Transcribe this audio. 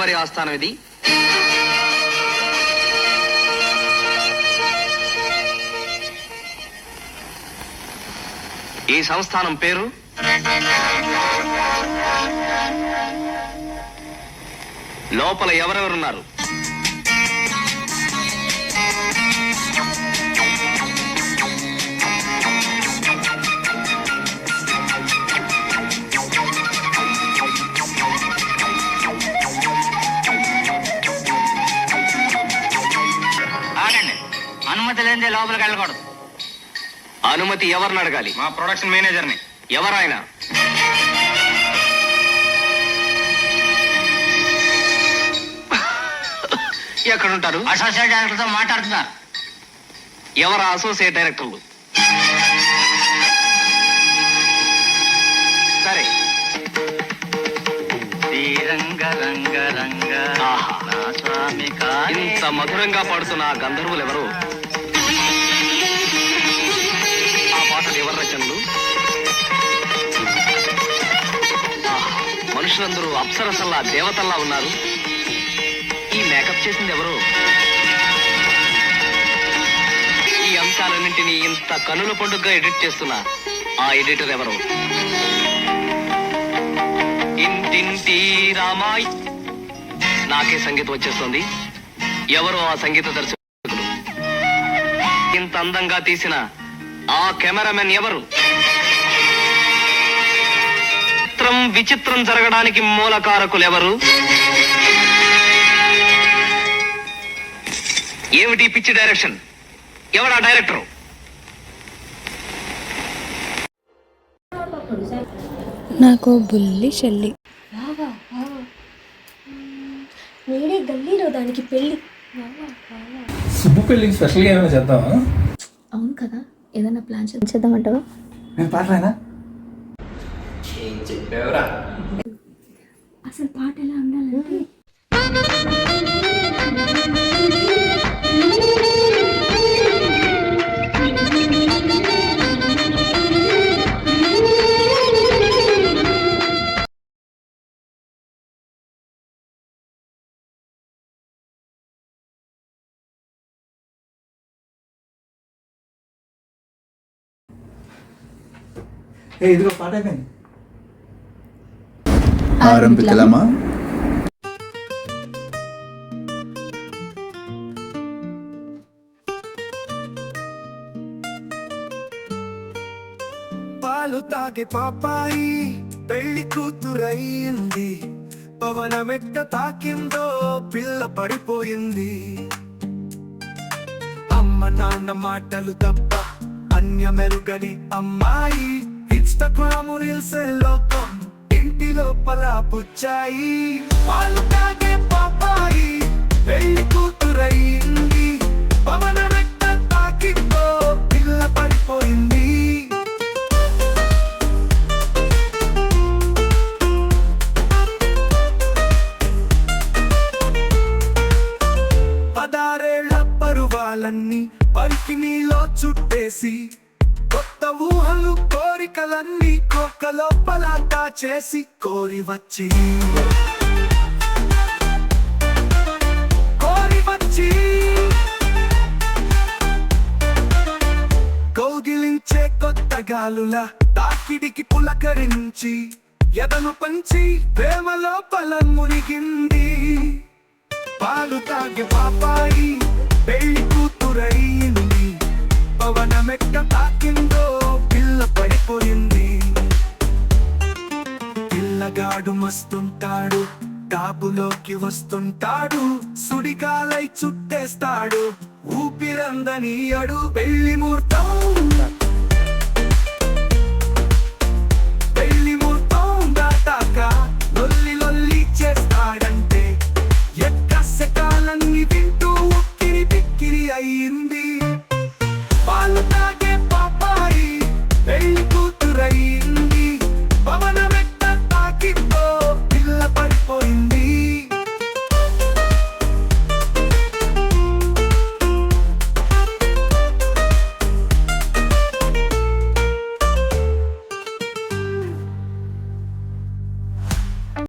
ఎవరి ఆస్థానం ఇది? ఈ సంస్థానం పేరు? లోపల ఎవరెవరున్నారు? అనుమతి లేనిదే లోపలికి వెళ్ళకూడదు. అనుమతి ఎవరిని అడగాలి? మా ప్రొడక్షన్ మేనేజర్ని. ఎవరాయన? ఎక్కడుంటారు? అసోసియేట్ డైరెక్టర్తో మాట్లాడుతున్నారు. ఎవరా అసోసియేట్ డైరెక్టర్లు? సరే. ఇంత మధురంగా పాడుతున్న ఆ గంధర్వులు ఎవరు? ఆ పాటలు ఎవరు రచనలు? మనుషులందరూ అప్సరసల్లా దేవతల్లా ఉన్నారు. ఈ మేకప్ చేసింది ఎవరు? ఈ అంశాలన్నింటినీ ఇంత కనుల పండుగగా ఎడిట్ చేస్తున్న ఆ ఎడిటర్ ఎవరు? ఇంటింటి రామాయ్. నాకే సంగీతం వచ్చేస్తుంది. ఎవరు ఆ సంగీత దర్శకులు? ఇంత అందంగా తీసిన ఆ కెమెరామెన్ ఎవరు? చిత్రం విచిత్రం జరగడానికి మూలకారకులు ఎవరు? ఏమిటి పిచ్చి డైరెక్షన్? ఎవడా డైరెక్టర్? నాకు బుల్లి చెల్లి. నేనే గల్లీలో దానికి పెళ్ళి. సుబ్బు పెళ్ళికి స్పెషల్గా ఏమైనా చేద్దామా? అవును కదా, ఏదైనా ప్లాన్ చేద్దామంటావా? నేను పాట రాయనా? ఏం చెప్పావురా? అసలు పాట ఎలా ఉండాలంటే ఇదిగో పాట అయిపోయింది. ఆరంభికలామా? పాలు తాగే పాపాయి పెళ్లి కూతురయింది. పవనమెట్ట తాకిందో పిల్ల పడిపోయింది. అమ్మ నాన్న మాటలు తప్ప అన్యమెరుగని అమ్మాయి. ఇన్స్టాగ్రామ్ రీల్స్ లోకం ఇంటి లోపల పుచ్చాయి. పాలు తాగే పాపాయి పెళ్లి కూతురయింది. పవనమెట్ట తాకిందో పిల్ల పడిపోయింది. పదారేళ్ల పరువాలన్నీ పరికిణీలో చుట్టేసి, కొత్త ఊహలు కోరికలన్నీ కోకలోపల దాచేసి, కోరి వచ్చి కౌగిలించే కొత్త గాలుల తాకిడికి పులకరించి, ఎదను పంచి ప్రేమలో బలం మునిగింది. పాలు తాగే పాపాయి పెళ్లి కూతురయింది. పవనమెక్క తాకిందో పిల్ల పడిపోయింది. పిల్లగాడు మస్తుంటాడు, టాపులోకి వస్తుంటాడు, సుడిగాలై చుట్టేస్తాడు, ఊపిరందని అడు. పెళ్లి ముహూర్తం